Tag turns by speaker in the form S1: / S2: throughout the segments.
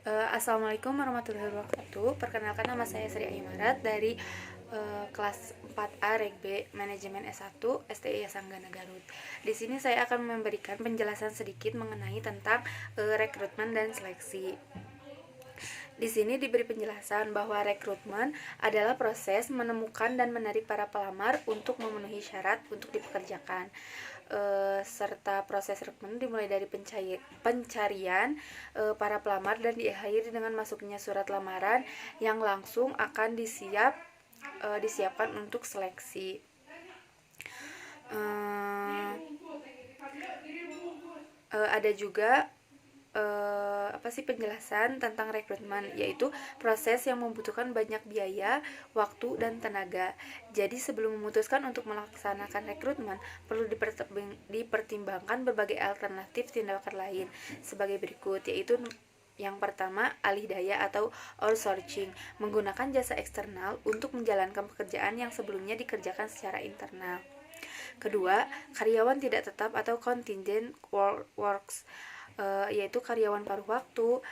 S1: Assalamualaikum warahmatullahi wabarakatuh. Perkenalkan, nama saya Sri Aimarat dari kelas 4A Reg B Manajemen S1 STI Sanggana Garut. Di sini saya akan memberikan penjelasan sedikit mengenai tentang rekrutmen dan seleksi. Di sini diberi penjelasan bahwa rekrutmen adalah proses menemukan dan menarik para pelamar untuk memenuhi syarat untuk dipekerjakan. Serta proses rekrutmen dimulai dari pencarian para pelamar dan diakhiri dengan masuknya surat lamaran yang langsung akan disiapkan untuk seleksi. Ada juga penjelasan tentang rekrutmen, yaitu proses yang membutuhkan banyak biaya, waktu, dan tenaga. Jadi sebelum memutuskan untuk melaksanakan rekrutmen, perlu dipertimbangkan berbagai alternatif tindakan lain sebagai berikut, yaitu yang pertama, alih daya atau outsourcing, menggunakan jasa eksternal untuk menjalankan pekerjaan yang sebelumnya dikerjakan secara internal. Kedua, karyawan tidak tetap atau contingent works, yaitu karyawan paruh waktu,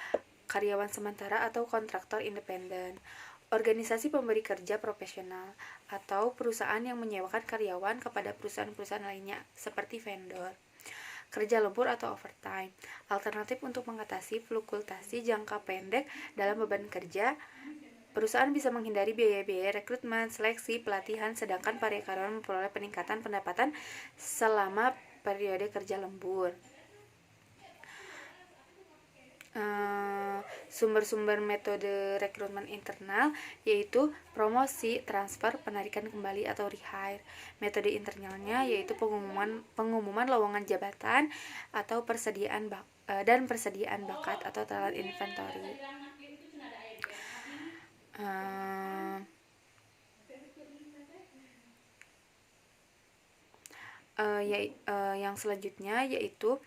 S1: karyawan sementara, atau kontraktor independen. Organisasi pemberi kerja profesional atau perusahaan yang menyewakan karyawan kepada perusahaan-perusahaan lainnya seperti vendor. Kerja lembur atau overtime, alternatif untuk mengatasi fluktuasi jangka pendek dalam beban kerja. Perusahaan bisa menghindari biaya-biaya rekrutmen, seleksi, pelatihan, sedangkan para karyawan memperoleh peningkatan pendapatan selama periode kerja lembur. Sumber-sumber metode rekrutmen internal yaitu promosi, transfer, penarikan kembali atau rehire. Metode internalnya yaitu pengumuman lowongan jabatan atau persediaan bakat atau talent inventory. Yang selanjutnya yaitu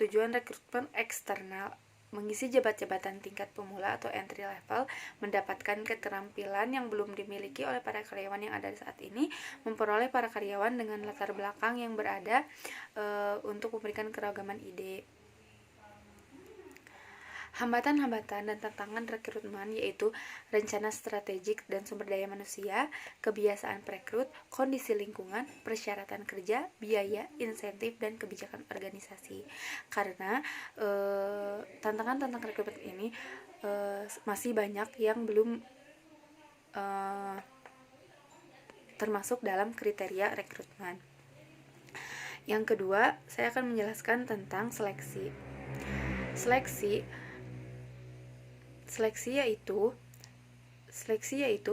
S1: tujuan rekrutmen eksternal, mengisi jabatan tingkat pemula atau entry level, mendapatkan keterampilan yang belum dimiliki oleh para karyawan yang ada saat ini, memperoleh para karyawan dengan latar belakang yang berada untuk memberikan keragaman ide. Hambatan-hambatan dan tantangan rekrutmen yaitu rencana strategik dan sumber daya manusia, kebiasaan perekrut, kondisi lingkungan, persyaratan kerja, biaya, insentif, dan kebijakan organisasi. Karena tantangan rekrutmen ini masih banyak yang belum termasuk dalam kriteria rekrutmen. Yang kedua, saya akan menjelaskan tentang seleksi. Seleksi yaitu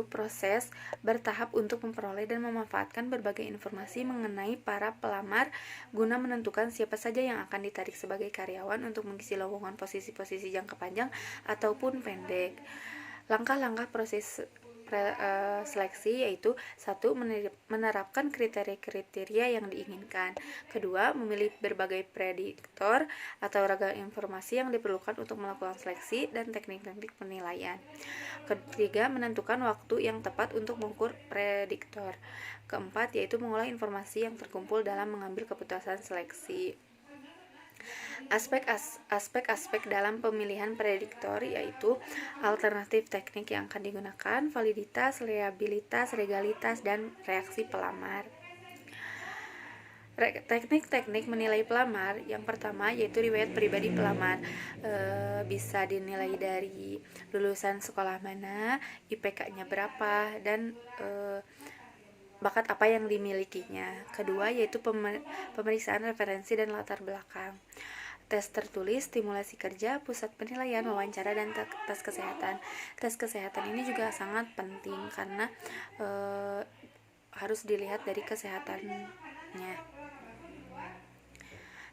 S1: proses bertahap untuk memperoleh dan memanfaatkan berbagai informasi mengenai para pelamar guna menentukan siapa saja yang akan ditarik sebagai karyawan untuk mengisi lowongan posisi-posisi jangka panjang ataupun pendek. Langkah-langkah proses seleksi yaitu 1. Menerapkan kriteria yang diinginkan. 2. Memilih berbagai prediktor atau ragam informasi yang diperlukan untuk melakukan seleksi dan teknik-teknik penilaian. 3. Menentukan waktu yang tepat untuk mengukur prediktor. 4. Yaitu mengolah informasi yang terkumpul dalam mengambil keputusan seleksi. Aspek-aspek dalam pemilihan prediktor yaitu alternatif teknik yang akan digunakan, validitas, reliabilitas, legalitas, dan reaksi pelamar. Teknik-teknik menilai pelamar yang pertama yaitu riwayat pribadi pelamar, bisa dinilai dari lulusan sekolah mana, IPK-nya berapa, dan bakat apa yang dimilikinya. Kedua yaitu pemeriksaan referensi dan latar belakang. Tes tertulis, stimulasi kerja, pusat penilaian, wawancara, dan tes kesehatan. Tes kesehatan ini juga sangat penting karena harus dilihat dari kesehatannya.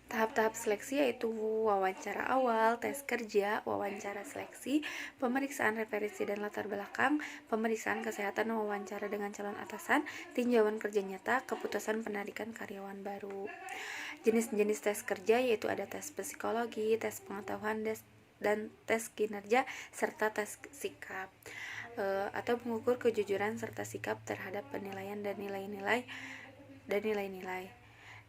S1: Tahap-tahap seleksi yaitu wawancara awal, tes kerja, wawancara seleksi, pemeriksaan referensi dan latar belakang, pemeriksaan kesehatan, wawancara dengan calon atasan, tinjauan kerja nyata, keputusan penarikan karyawan baru. Jenis-jenis tes kerja yaitu ada tes psikologi, tes pengetahuan, dan tes kinerja, serta tes sikap, atau mengukur kejujuran serta sikap terhadap penilaian dan nilai-nilai.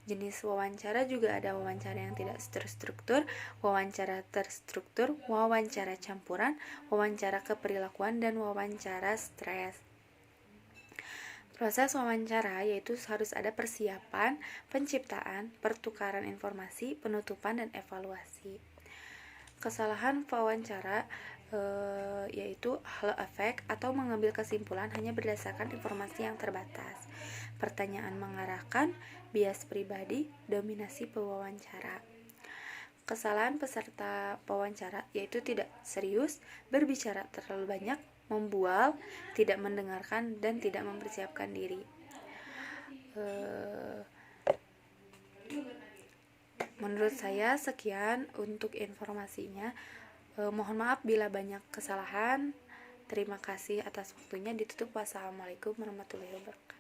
S1: Jenis wawancara juga ada wawancara yang tidak terstruktur, wawancara terstruktur, wawancara campuran, wawancara keperilakuan, dan wawancara stres. Proses wawancara yaitu harus ada persiapan, penciptaan, pertukaran informasi, penutupan, dan evaluasi. Kesalahan wawancara yaitu halo efek atau mengambil kesimpulan hanya berdasarkan informasi yang terbatas. Pertanyaan mengarahkan, bias pribadi, dominasi pewawancara. Kesalahan peserta wawancara yaitu tidak serius, berbicara terlalu banyak, membual, tidak mendengarkan, dan tidak mempersiapkan diri. Menurut saya sekian untuk informasinya. Mohon maaf bila banyak kesalahan. Terima kasih atas waktunya. Ditutup. Wassalamualaikum warahmatullahi wabarakatuh.